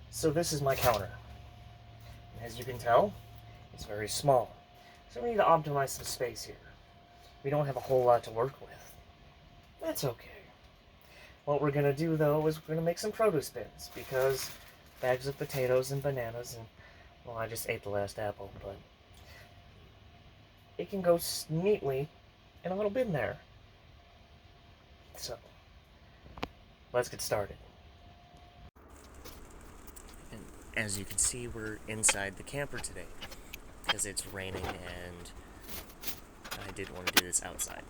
So this is my counter. As you can tell, it's very small. So we need to optimize some space here. We don't have a whole lot to work with. That's okay. What we're going to do, though, is we're going to make some produce bins, because bags of potatoes and bananas, and, well, I just ate the last apple, but it can go neatly in a little bin there. So, let's get started. And as you can see, we're inside the camper today, because it's raining and I did want to do this outside.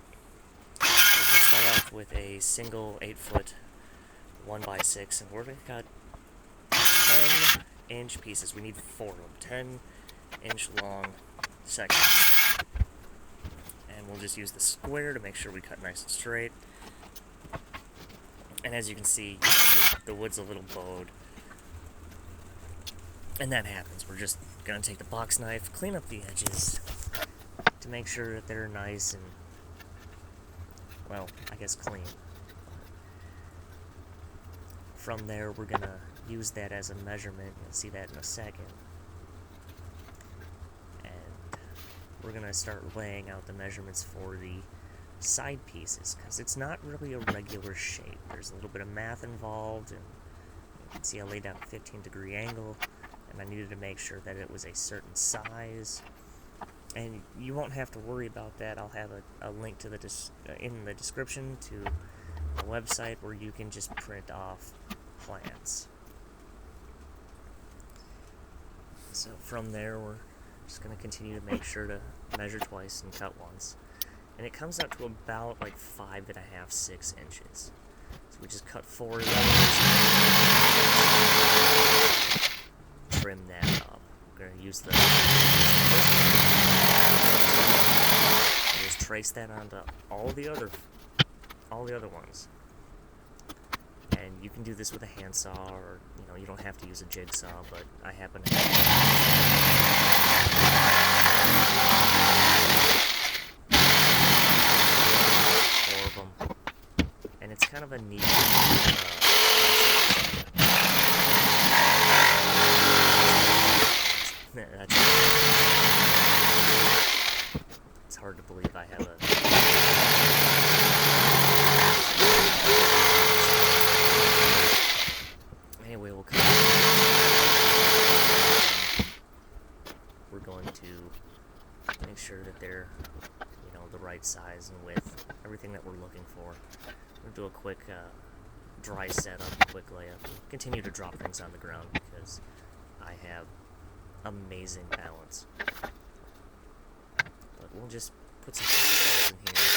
We'll start off with a single 8-foot 1x6, and we're going to cut 10-inch pieces. We need 4 of them, 10-inch long sections. And we'll just use the square to make sure we cut nice and straight. And as you can see, the wood's a little bowed. And that happens. We're just going to take the box knife, clean up the edges to make sure that they're nice and, well, I guess clean. From there, we're going to use that as a measurement. You'll see that in a second. And we're going to start laying out the measurements for the side pieces, because it's not really a regular shape. There's a little bit of math involved, and you can see I laid down a 15-degree angle, and I needed to make sure that it was a certain size. And you won't have to worry about that. I'll have a link to in the description to a website where you can just print off plans. So from there, we're just going to continue to make sure to measure twice and cut once. And it comes out to about like 5.5, 6 inches. So we just cut 4 of those. Trim that up. We're going to use the just trace that onto all the other ones. And you can do this with a handsaw, or you don't have to use a jigsaw, but I happen to have 4 of them, and it's kind of a neat it's hard to believe I have a anyway, we'll come. We're going to make sure that they're, the right size and width, everything that we're looking for. We'll do a quick dry setup, quick layup, and continue to drop things on the ground because I have amazing balance. But we'll just put some pocket in here,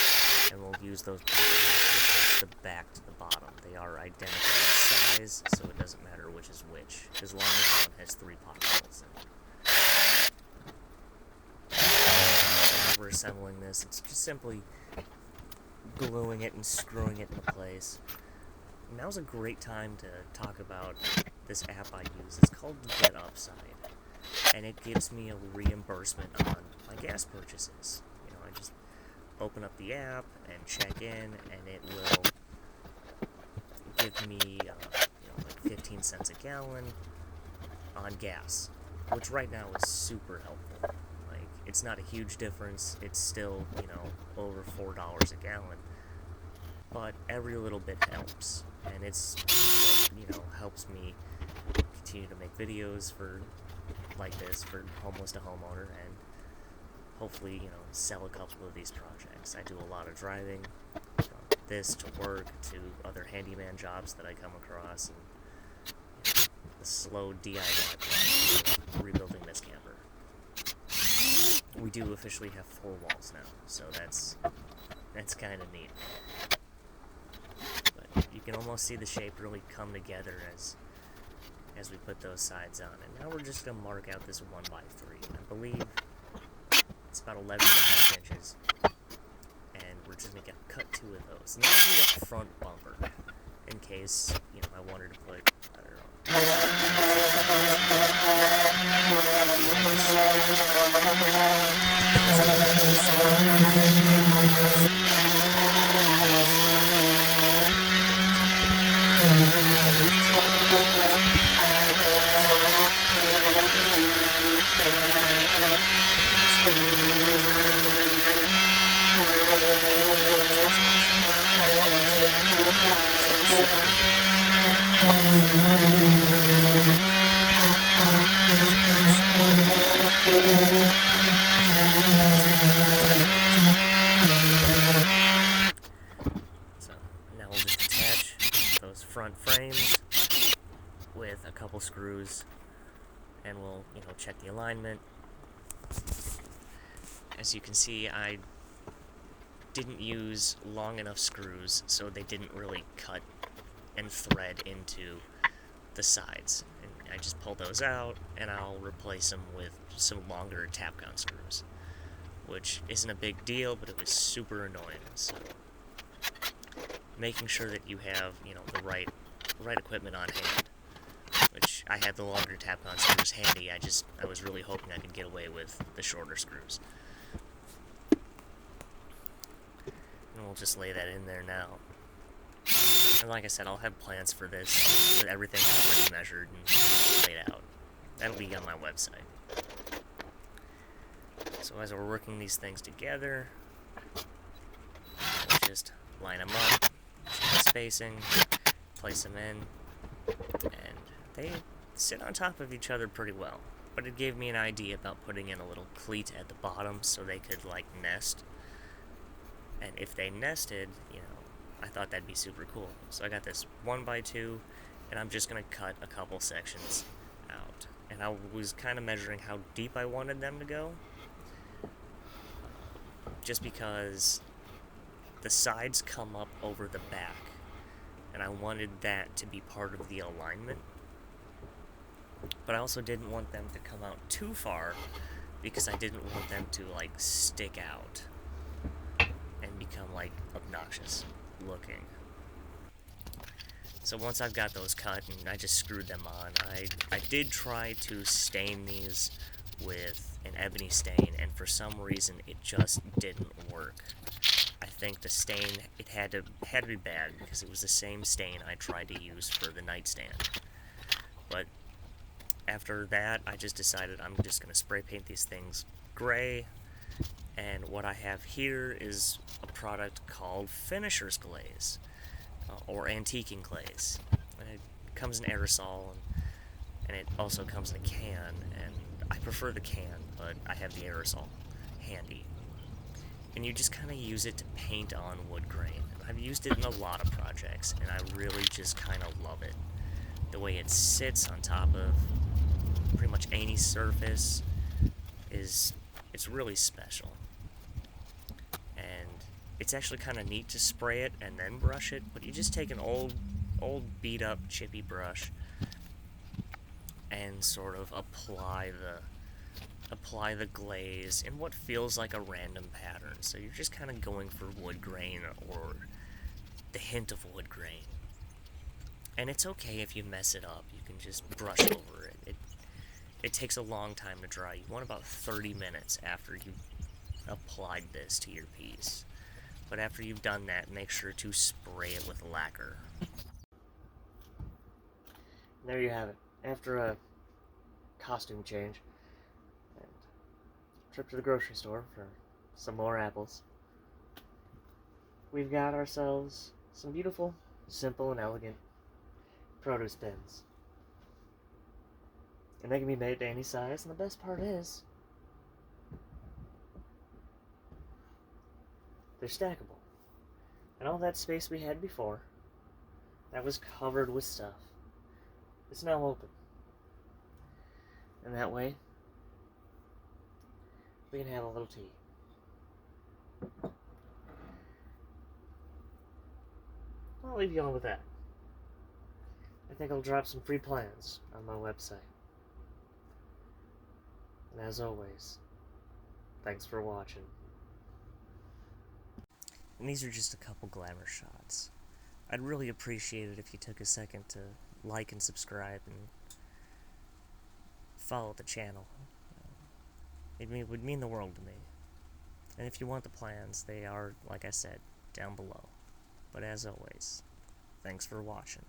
and we'll use those pocket holes the back to the bottom. They are identical in size, so it doesn't matter which is which, as long as one has 3 pocket holes in it. When we're assembling this, it's just simply gluing it and screwing it into place. Now's a great time to talk about this app I use. It's called Get Upside, and it gives me a reimbursement on my gas purchases. I just open up the app and check in, and it will give me like 15 cents a gallon on gas, which right now is super helpful. Like, it's not a huge difference. It's still, over $4 a gallon, but every little bit helps, and it's what, helps me continue to make videos like this for Homeless to Homeowner, and hopefully, sell a couple of these projects. I do a lot of driving, from this to work to other handyman jobs that I come across, and the slow DIY process of rebuilding this camper. We do officially have 4 walls now, so that's kind of neat. But you can almost see the shape really come together as we put those sides on. And now we're just going to mark out this 1x3. I believe it's about 11.5 inches. And we're just going to cut 2 of those. And that'll be a front bumper in case, I wanted to put, I don't know. So now we'll just attach those front frames with a couple screws, and we'll, check the alignment. As you can see, I didn't use long enough screws, so they didn't really cut and thread into the sides. And I just pull those out, and I'll replace them with some longer tap gun screws, which isn't a big deal, but it was super annoying. So making sure that you have, the right equipment on hand, which I had the longer tap gun screws handy. I was really hoping I could get away with the shorter screws. And we'll just lay that in there now. And like I said, I'll have plans for this with everything already measured and laid out. That'll be on my website. So as we're working these things together, we'll just line them up, check the spacing, place them in, and they sit on top of each other pretty well. But it gave me an idea about putting in a little cleat at the bottom so they could, nest. And if they nested, I thought that'd be super cool. So I got this 1x2, and I'm just going to cut a couple sections out. And I was kind of measuring how deep I wanted them to go, just because the sides come up over the back, and I wanted that to be part of the alignment. But I also didn't want them to come out too far, because I didn't want them to, stick out and become, obnoxious looking. So once I've got those cut and I just screwed them on, I did try to stain these with an ebony stain, and for some reason it just didn't work. I think the stain, it had to be bad, because it was the same stain I tried to use for the nightstand. But after that, I just decided I'm just going to spray paint these things gray. And what I have here is a product called Finisher's Glaze, or Antiquing Glaze. And it comes in aerosol, and it also comes in a can, and I prefer the can, but I have the aerosol handy. And you just kind of use it to paint on wood grain. I've used it in a lot of projects, and I really just kind of love it. The way it sits on top of pretty much any surface it's really special. And it's actually kind of neat to spray it and then brush it, but you just take an old beat up chippy brush and sort of apply the glaze in what feels like a random pattern. So you're just kind of going for wood grain or the hint of wood grain. And it's okay if you mess it up. You can just brush over it. It takes a long time to dry. You want about 30 minutes after you've applied this to your piece. But after you've done that, make sure to spray it with lacquer. There you have it. After a costume change and trip to the grocery store for some more apples, we've got ourselves some beautiful, simple, and elegant produce bins. And they can be made to any size, and the best part is, they're stackable. And all that space we had before, that was covered with stuff, it's now open. And that way, we can have a little tea. I'll leave you on with that. I think I'll drop some free plans on my website. And as always, thanks for watching. And these are just a couple glamour shots. I'd really appreciate it if you took a second to like and subscribe and follow the channel. It would mean the world to me. And if you want the plans, they are, like I said, down below. But as always, thanks for watching.